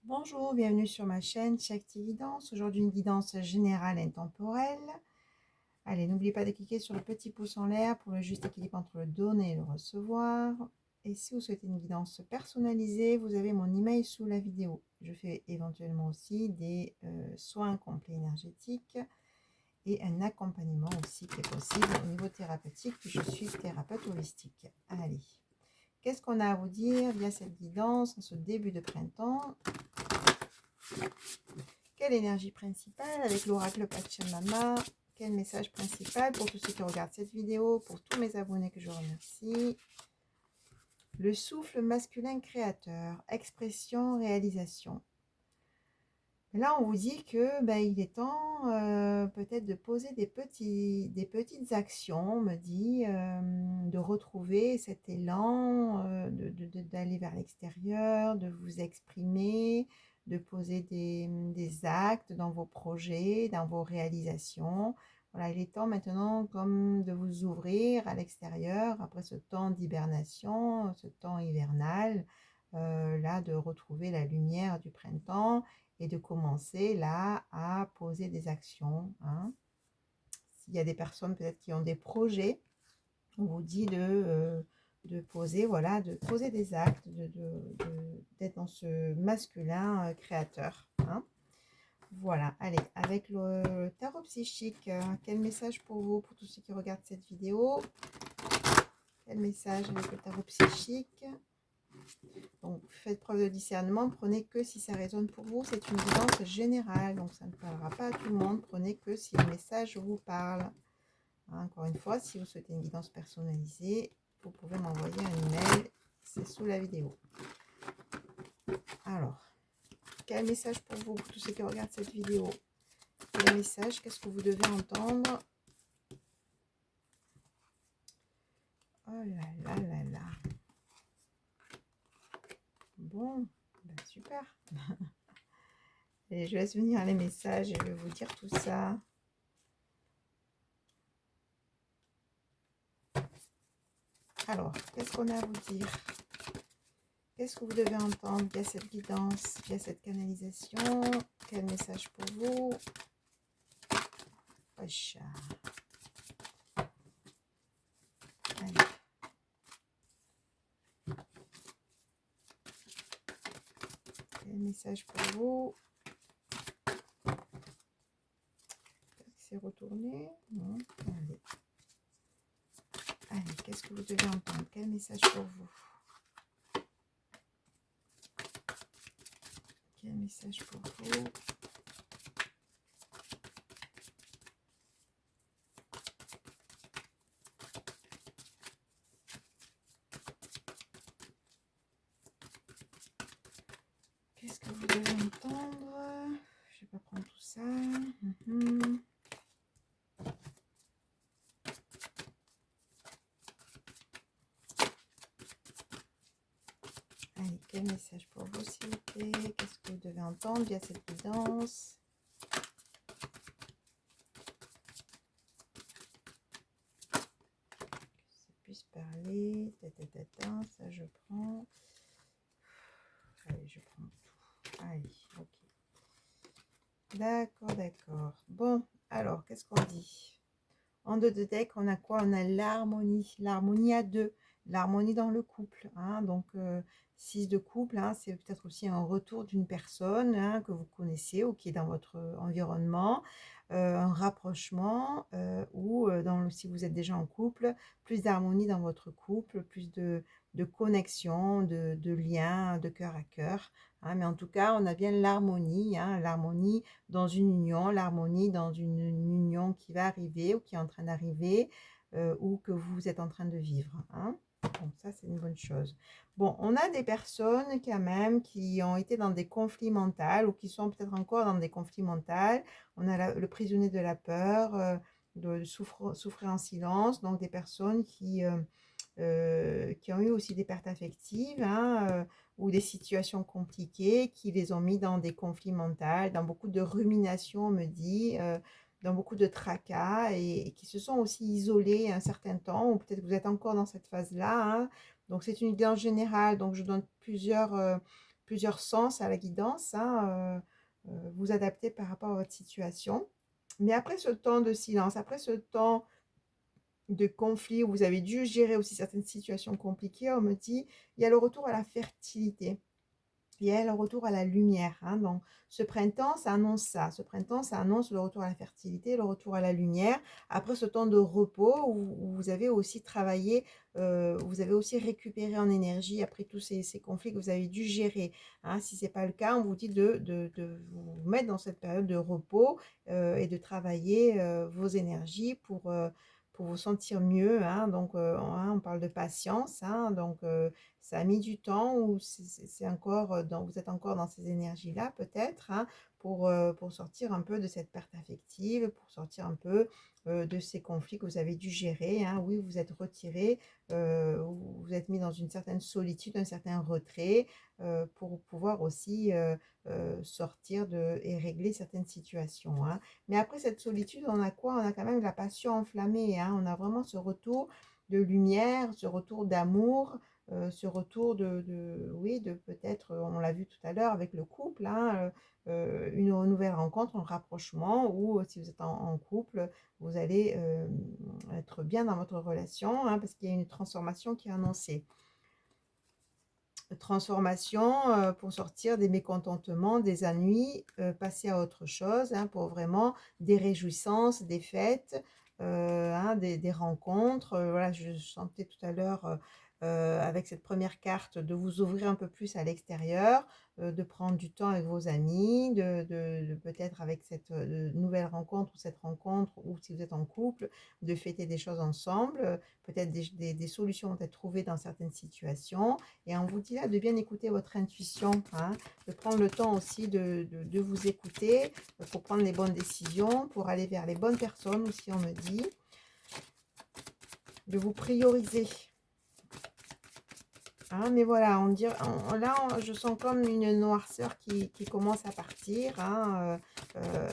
Bonjour, bienvenue sur ma chaîne Shakti Guidance. Aujourd'hui, une guidance générale et intemporelle. Allez, n'oubliez pas de cliquer sur le petit pouce en l'air pour le juste équilibre entre le donner et le recevoir. Et si vous souhaitez une guidance personnalisée, vous avez mon email sous la vidéo. Je fais éventuellement aussi des soins complets énergétiques et un accompagnement aussi qui est possible au niveau thérapeutique, puis je suis thérapeute holistique. Allez, qu'est-ce qu'on a à vous dire via cette guidance en ce début de printemps? Quelle énergie principale avec l'oracle Pachamama? Quel message principal pour tous ceux qui regardent cette vidéo, pour tous mes abonnés que je remercie? Le souffle masculin créateur, expression, réalisation. Là, on vous dit que il est temps peut-être de poser des petites actions, on me dit, de retrouver cet élan, d'aller vers l'extérieur, de vous exprimer, de poser des actes dans vos projets, dans vos réalisations. Voilà, il est temps maintenant comme de vous ouvrir à l'extérieur après ce temps d'hibernation, ce temps hivernal, là, de retrouver la lumière du printemps et de commencer là à poser des actions. S'il y a des personnes peut-être qui ont des projets, on vous dit de poser, voilà, de poser des actes, d'être dans ce masculin créateur. Voilà, allez, avec le tarot psychique, quel message pour vous, pour tous ceux qui regardent cette vidéo? Quel message avec le tarot psychique? Donc, faites preuve de discernement, prenez que si ça résonne pour vous. C'est une guidance générale, donc ça ne parlera pas à tout le monde. Prenez que si le message vous parle. Encore une fois, si vous souhaitez une guidance personnalisée, vous pouvez m'envoyer un email, c'est sous la vidéo. Alors, quel message pour vous, pour tous ceux qui regardent cette vidéo? Quel message, qu'est-ce que vous devez entendre? Oh là là là là. Bon, super. Et je laisse venir les messages et je vais vous dire tout ça. Alors, qu'est-ce qu'on a à vous dire? Qu'est-ce que vous devez entendre via cette guidance, via cette canalisation? Quel message pour vous? Wesh. Allez. Quel message pour vous? C'est retourné? Non. Allez. Allez, qu'est-ce que vous devez entendre? Quel message pour vous? Quel message pour vous? Qu'est-ce que vous devez entendre? Je vais pas prendre tout ça. Allez, quel message pour vous, s'il vous plaît? Qu'est-ce que vous devez entendre via cette guidance? Que ça puisse parler. Ça je prends. Allez, je prends tout. Allez, ok. D'accord, d'accord. Bon, alors, qu'est-ce qu'on dit? En deux de deck, on a quoi? On a l'harmonie. L'harmonie à deux. L'harmonie dans le couple. Donc, 6 de couple, c'est peut-être aussi un retour d'une personne que vous connaissez ou qui est dans votre environnement. Un rapprochement ou si vous êtes déjà en couple, plus d'harmonie dans votre couple, plus de connexion, de lien, de cœur à cœur. Mais en tout cas, on a bien l'harmonie, l'harmonie dans une union, l'harmonie dans une union qui va arriver ou qui est en train d'arriver ou que vous êtes en train de vivre. Donc ça, c'est une bonne chose. Bon, on a des personnes quand même qui ont été dans des conflits mentaux ou qui sont peut-être encore dans des conflits mentaux. On a le prisonnier de la peur, de souffrir en silence, donc des personnes qui ont eu aussi des pertes affectives ou des situations compliquées qui les ont mis dans des conflits mentaux, dans beaucoup de ruminations, on me dit, dans beaucoup de tracas et qui se sont aussi isolés un certain temps, ou peut-être que vous êtes encore dans cette phase-là. Donc c'est une guidance générale, donc je donne plusieurs sens à la guidance, hein, vous adapter par rapport à votre situation. Mais après ce temps de silence, après ce temps de conflit où vous avez dû gérer aussi certaines situations compliquées, on me dit, il y a le retour à la fertilité. Il y a le retour à la lumière, hein. Donc, ce printemps, ça annonce ça. Ce printemps, ça annonce le retour à la fertilité, le retour à la lumière. Après ce temps de repos où vous avez aussi travaillé, vous avez aussi récupéré en énergie après tous ces conflits que vous avez dû gérer, hein. Si ce n'est pas le cas, on vous dit de vous mettre dans cette période de repos et de travailler vos énergies pour vous sentir mieux, hein. Donc, hein, on parle de patience, hein. Donc, ça a mis du temps ou c'est encore vous êtes encore dans ces énergies-là peut-être, hein, pour sortir un peu de cette perte affective, pour sortir un peu de ces conflits que vous avez dû gérer, hein. Oui, vous êtes retiré, vous êtes mis dans une certaine solitude, un certain retrait pour pouvoir aussi sortir et régler certaines situations, hein. Mais après cette solitude, on a quoi? On a quand même la passion enflammée, hein. On a vraiment ce retour de lumière, ce retour d'amour, ce retour oui, de peut-être, on l'a vu tout à l'heure avec le couple, hein, une nouvelle rencontre, un rapprochement, ou si vous êtes en couple, vous allez être bien dans votre relation, hein, parce qu'il y a une transformation qui est annoncée. Transformation pour sortir des mécontentements, des ennuis, passer à autre chose, hein, pour vraiment des réjouissances, des fêtes, hein, des rencontres. Voilà, je sentais tout à l'heure avec cette première carte de vous ouvrir un peu plus à l'extérieur, de prendre du temps avec vos amis, de peut-être avec cette nouvelle rencontre ou cette rencontre, ou si vous êtes en couple, de fêter des choses ensemble, peut-être des solutions vont être trouvées dans certaines situations. Et on vous dit là de bien écouter votre intuition, hein, de prendre le temps aussi de vous écouter pour prendre les bonnes décisions, pour aller vers les bonnes personnes aussi, on me dit, de vous prioriser. Hein, mais voilà, je sens comme une noirceur qui commence à partir, hein,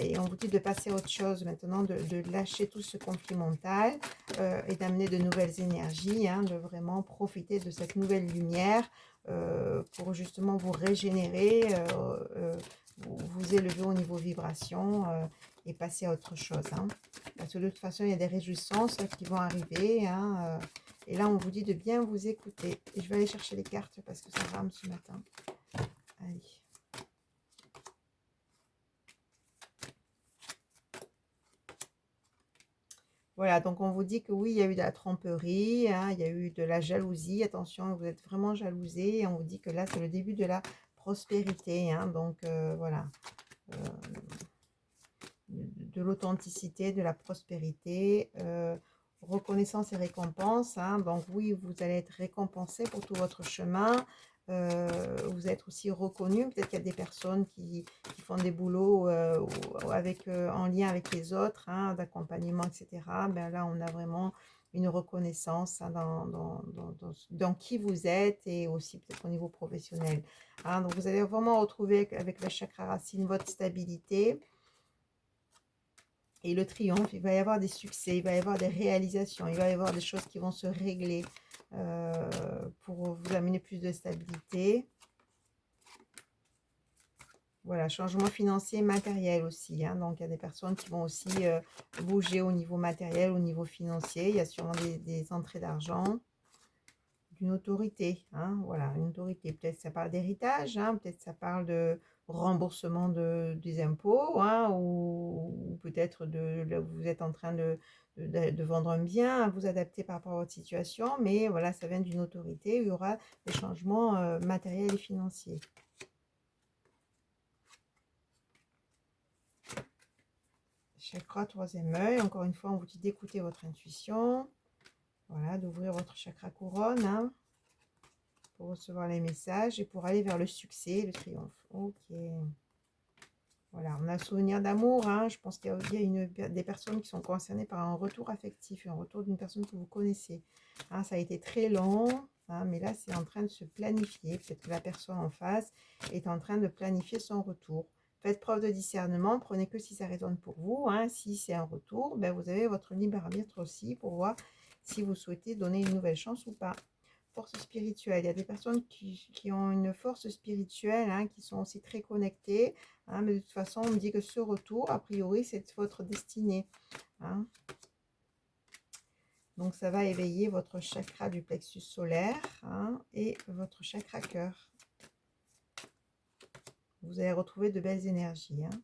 et on vous dit de passer à autre chose maintenant, de lâcher tout ce conflit mental et d'amener de nouvelles énergies, hein, de vraiment profiter de cette nouvelle lumière pour justement vous régénérer, vous élever au niveau vibration et passer à autre chose, hein. Parce que de toute façon, il y a des réjouissances qui vont arriver, hein, et là, on vous dit de bien vous écouter. Et je vais aller chercher les cartes parce que ça rame ce matin. Allez. Voilà, donc on vous dit que oui, il y a eu de la tromperie, hein, il y a eu de la jalousie. Attention, vous êtes vraiment jalousé. Et on vous dit que là, c'est le début de la prospérité, hein, donc voilà. De l'authenticité, de la prospérité, reconnaissance et récompense, hein. Donc oui, vous allez être récompensé pour tout votre chemin. Vous êtes aussi reconnu. Peut-être qu'il y a des personnes qui font des boulots en lien avec les autres, hein, d'accompagnement, etc. Ben là, on a vraiment une reconnaissance, hein, dans qui vous êtes et aussi peut-être au niveau professionnel, hein. Donc vous allez vraiment retrouver avec le chakra racine votre stabilité. Et le triomphe, il va y avoir des succès, il va y avoir des réalisations, il va y avoir des choses qui vont se régler pour vous amener plus de stabilité. Voilà, changement financier et matériel aussi, hein. Donc, il y a des personnes qui vont aussi bouger au niveau matériel, au niveau financier. Il y a sûrement des entrées d'argent, d'une autorité, hein. Voilà, une autorité. Peut-être ça parle d'héritage, hein, peut-être ça parle de remboursement des impôts, hein, ou peut-être vous êtes en train de vendre un bien, à vous adapter par rapport à votre situation, mais voilà, ça vient d'une autorité où il y aura des changements matériels et financiers. Chakra troisième œil, encore une fois, on vous dit d'écouter votre intuition, voilà, d'ouvrir votre chakra couronne, hein, pour recevoir les messages et pour aller vers le succès, le triomphe. Ok. Voilà, on a le souvenir d'amour, hein. Je pense qu'il y a des personnes qui sont concernées par un retour affectif, un retour d'une personne que vous connaissez, hein. Ça a été très long, hein, mais là, c'est en train de se planifier. Peut-être que la personne en face est en train de planifier son retour. Faites preuve de discernement, prenez que si ça résonne pour vous, hein. Si c'est un retour, ben vous avez votre libre arbitre aussi pour voir si vous souhaitez donner une nouvelle chance ou pas. force spirituelle. Il y a des personnes qui ont une force spirituelle, hein, qui sont aussi très connectées. Hein, mais de toute façon, on me dit que ce retour, a priori, c'est votre destinée. Hein. Donc, ça va éveiller votre chakra du plexus solaire, hein, et votre chakra cœur. Vous allez retrouver de belles énergies. Hein.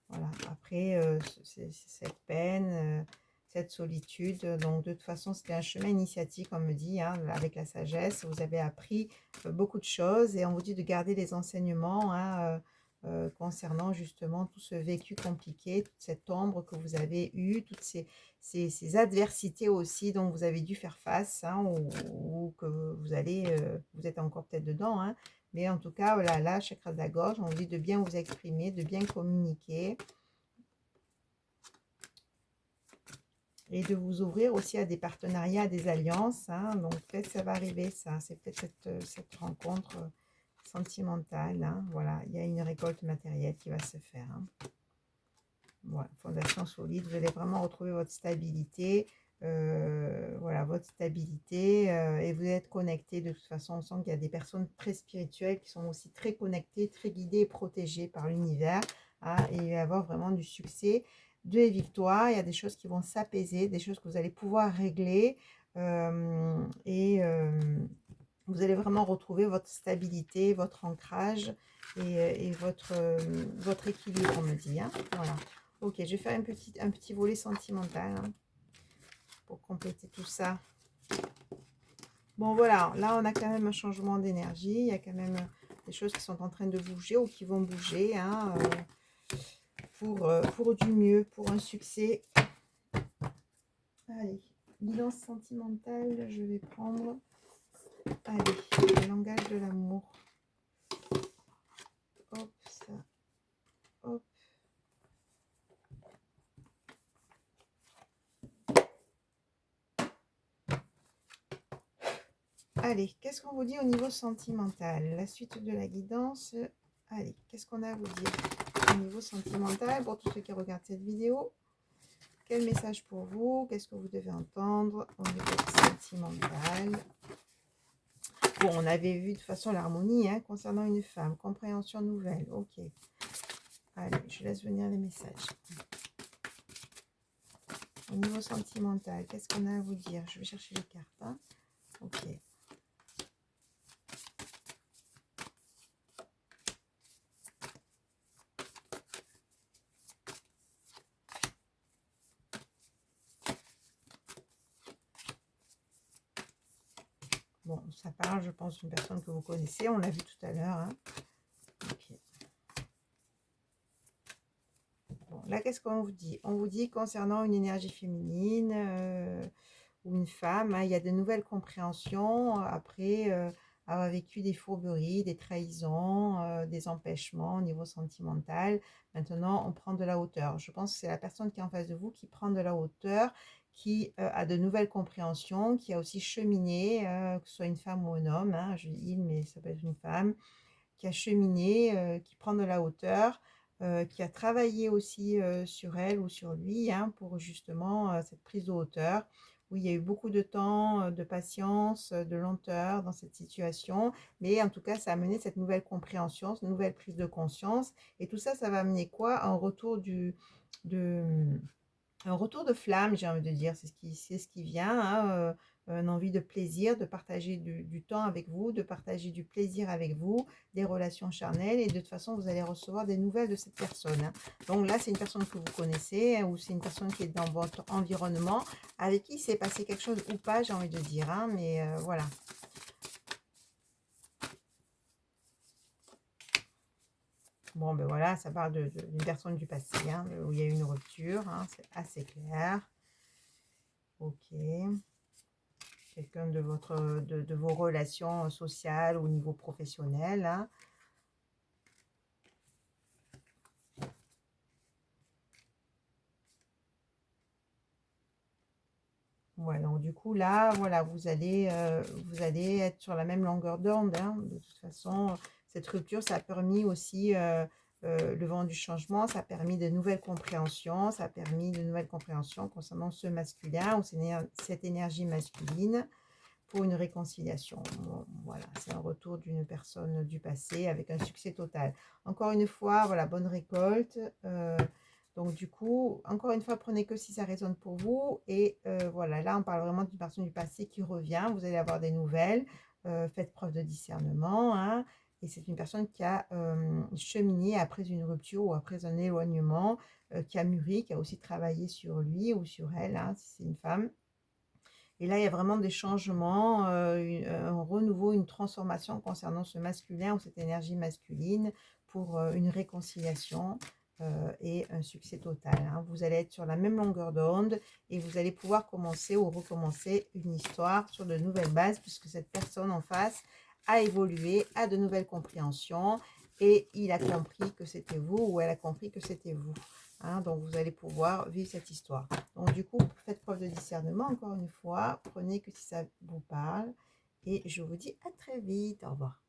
Voilà. Après, cette peine, cette solitude, donc de toute façon, c'était un chemin initiatique, on me dit, hein, avec la sagesse. Vous avez appris beaucoup de choses et on vous dit de garder les enseignements, hein, concernant justement tout ce vécu compliqué, toute cette ombre que vous avez eue, toutes ces adversités aussi dont vous avez dû faire face, hein, ou que vous êtes encore peut-être dedans, hein, mais en tout cas, voilà, là, chakra de la gorge, on vous dit de bien vous exprimer, de bien communiquer. Et de vous ouvrir aussi à des partenariats, à des alliances. Hein. Donc, peut-être ça va arriver, ça. C'est peut-être cette rencontre sentimentale. Hein. Voilà, il y a une récolte matérielle qui va se faire. Hein. Voilà, fondation solide. Vous allez vraiment retrouver votre stabilité. Voilà, votre stabilité. Et vous êtes connecté. De toute façon, on sent qu'il y a des personnes très spirituelles qui sont aussi très connectées, très guidées et protégées par l'univers. Hein, et il va y avoir vraiment du succès, des victoires. Il y a des choses qui vont s'apaiser, des choses que vous allez pouvoir régler. Vous allez vraiment retrouver votre stabilité, votre ancrage et votre équilibre, on me dit. Hein. Voilà. Ok, je vais faire un petit volet sentimental, hein, pour compléter tout ça. Bon, voilà, là, on a quand même un changement d'énergie. Il y a quand même des choses qui sont en train de bouger ou qui vont bouger, hein, pour du mieux, pour un succès. Allez, bilan sentimental, je vais prendre... Allez, le langage de l'amour. Hop, ça. Hop. Allez, qu'est-ce qu'on vous dit au niveau sentimental? La suite de la guidance. Allez, qu'est-ce qu'on a à vous dire au niveau sentimental pour tous ceux qui regardent cette vidéo? Quel message pour vous? Qu'est-ce que vous devez entendre au niveau sentimental? Bon, on avait vu de toute façon l'harmonie, hein, concernant une femme. Compréhension nouvelle. Ok. Allez, je laisse venir les messages. Au niveau sentimental, qu'est-ce qu'on a à vous dire? Je vais chercher les cartes. Hein. Ok. Bon, ça parle, je pense, d'une personne que vous connaissez. On l'a vu tout à l'heure. Hein. Ok. Bon, là, qu'est-ce qu'on vous dit? On vous dit concernant une énergie féminine ou une femme, hein, il y a de nouvelles compréhensions après avoir vécu des fourberies, des trahisons, des empêchements au niveau sentimental. Maintenant, on prend de la hauteur. Je pense que c'est la personne qui est en face de vous qui prend de la hauteur, qui a de nouvelles compréhensions, qui a aussi cheminé, que ce soit une femme ou un homme, hein, je dis il, mais ça peut être une femme, qui a cheminé, qui prend de la hauteur, qui a travaillé aussi sur elle ou sur lui, hein, pour justement cette prise de hauteur, où il y a eu beaucoup de temps, de patience, de lenteur dans cette situation, mais en tout cas, ça a amené cette nouvelle compréhension, cette nouvelle prise de conscience, et tout ça, ça va amener quoi? De, un retour de flamme, j'ai envie de dire, c'est ce qui vient, hein, une envie de plaisir, de partager du temps avec vous, de partager du plaisir avec vous, des relations charnelles, et de toute façon, vous allez recevoir des nouvelles de cette personne. Hein. Donc là, c'est une personne que vous connaissez, hein, ou c'est une personne qui est dans votre environnement, avec qui s'est passé quelque chose ou pas, j'ai envie de dire, hein, mais voilà. Bon, ben voilà, ça parle d'une personne du passé, hein, où il y a eu une rupture, hein, c'est assez clair. Ok. Quelqu'un de vos relations sociales au niveau professionnel. Hein. Ouais, donc du coup, là, voilà, vous allez être sur la même longueur d'onde. Hein. De toute façon, cette rupture, ça a permis aussi le vent du changement, ça a permis de nouvelles compréhensions, ça a permis de nouvelles compréhensions concernant ce masculin ou cette énergie masculine. pour une réconciliation. Bon, voilà, c'est un retour d'une personne du passé avec un succès total. Encore une fois, voilà, bonne récolte. Donc du coup, encore une fois, prenez que si ça résonne pour vous. Et voilà, là, on parle vraiment d'une personne du passé qui revient. Vous allez avoir des nouvelles. Faites preuve de discernement, hein. Et c'est une personne qui a cheminé après une rupture ou après un éloignement, qui a mûri, qui a aussi travaillé sur lui ou sur elle, hein, si c'est une femme. Et là, il y a vraiment des changements, un renouveau, une transformation concernant ce masculin ou cette énergie masculine pour une réconciliation et un succès total, hein. Vous allez être sur la même longueur d'onde et vous allez pouvoir commencer ou recommencer une histoire sur de nouvelles bases puisque cette personne en face a évolué, a de nouvelles compréhensions et il a compris que c'était vous ou elle a compris que c'était vous, hein. Donc, vous allez pouvoir vivre cette histoire. Donc, du coup, faites preuve de discernement, encore une fois. Prenez que si ça vous parle. Et je vous dis à très vite. Au revoir.